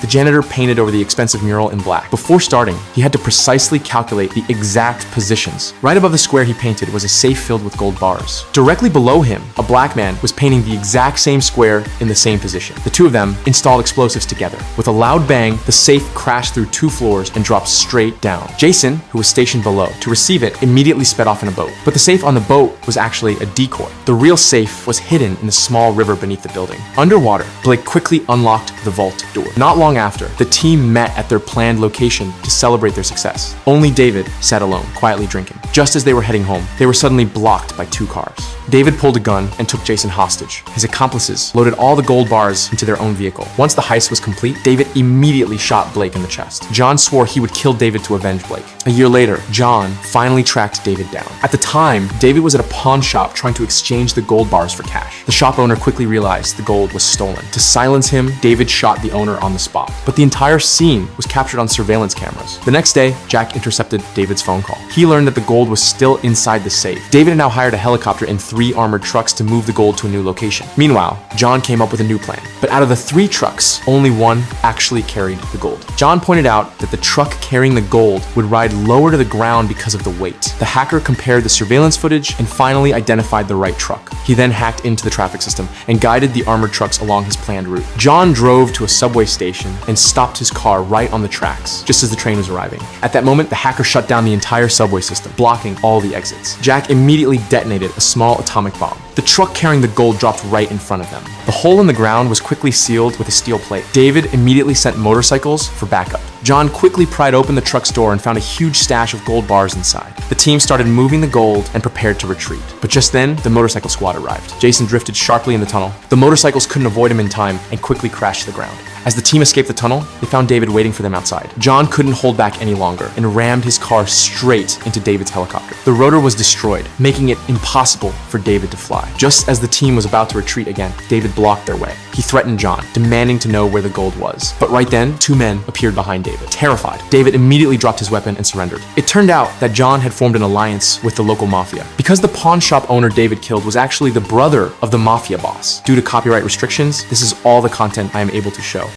The janitor painted over the expensive mural in black. Before starting, he had to precisely calculate the exact positions. Right above the square he painted was a safe filled with gold bars. Directly below him, a black man was painting the exact same square in the same position. The two of them installed explosives together. With a loud bang, the safe crashed through 2 floors and dropped straight down. Jason, who was stationed below to receive it, immediately sped off in a boat. But the safe on the boat was actually a decoy. The real safe was hidden in the small river beneath the building. Underwater, Blake quickly unlocked the vault door. Not long after, the team met at their planned location to celebrate their success. Only David sat alone, quietly drinking. Just as they were heading home, they were suddenly blocked by 2 cars. David pulled a gun and took Jason hostage. His accomplices loaded all the gold bars into their own vehicle. Once the heist was complete, David immediately shot Blake in the chest. John swore he would kill David to avenge Blake. A year later, John finally tracked David down. At the time, David was at a pawn shop trying to exchange the gold bars for cash. The shop owner quickly realized the gold was stolen. To silence him, David shot the owner on the spot. But the entire scene was captured on surveillance cameras. The next day, Jack intercepted David's phone call. He learned that the gold was still inside the safe. David had now hired a helicopter and 3 armored trucks to move the gold to a new location. Meanwhile, John came up with a new plan. But out of the 3 trucks, only one actually carried the gold. John pointed out that the truck carrying the gold would ride lower to the ground because of the weight. The hacker compared the surveillance footage and finally identified the right truck. He then hacked into the traffic system and guided the armored trucks along his planned route. John drove to a subway station and stopped his car right on the tracks, just as the train was arriving. At that moment, the hacker shut down the entire subway system, blocking all the exits. Jack immediately detonated a small atomic bomb. The truck carrying the gold dropped right in front of them. The hole in the ground was quickly sealed with a steel plate. David immediately sent motorcycles for backup. John quickly pried open the truck's door and found a huge stash of gold bars inside. The team started moving the gold and prepared to retreat. But just then, the motorcycle squad arrived. Jason drifted sharply in the tunnel. The motorcycles couldn't avoid him in time and quickly crashed to the ground. As the team escaped the tunnel, they found David waiting for them outside. John couldn't hold back any longer and rammed his car straight into David's helicopter. The rotor was destroyed, making it impossible for David to fly. Just as the team was about to retreat again, David blocked their way. He threatened John, demanding to know where the gold was. But right then, 2 men appeared behind David. Terrified, David immediately dropped his weapon and surrendered. It turned out that John had formed an alliance with the local mafia. Because the pawn shop owner David killed was actually the brother of the mafia boss. Due to copyright restrictions, this is all the content I am able to show.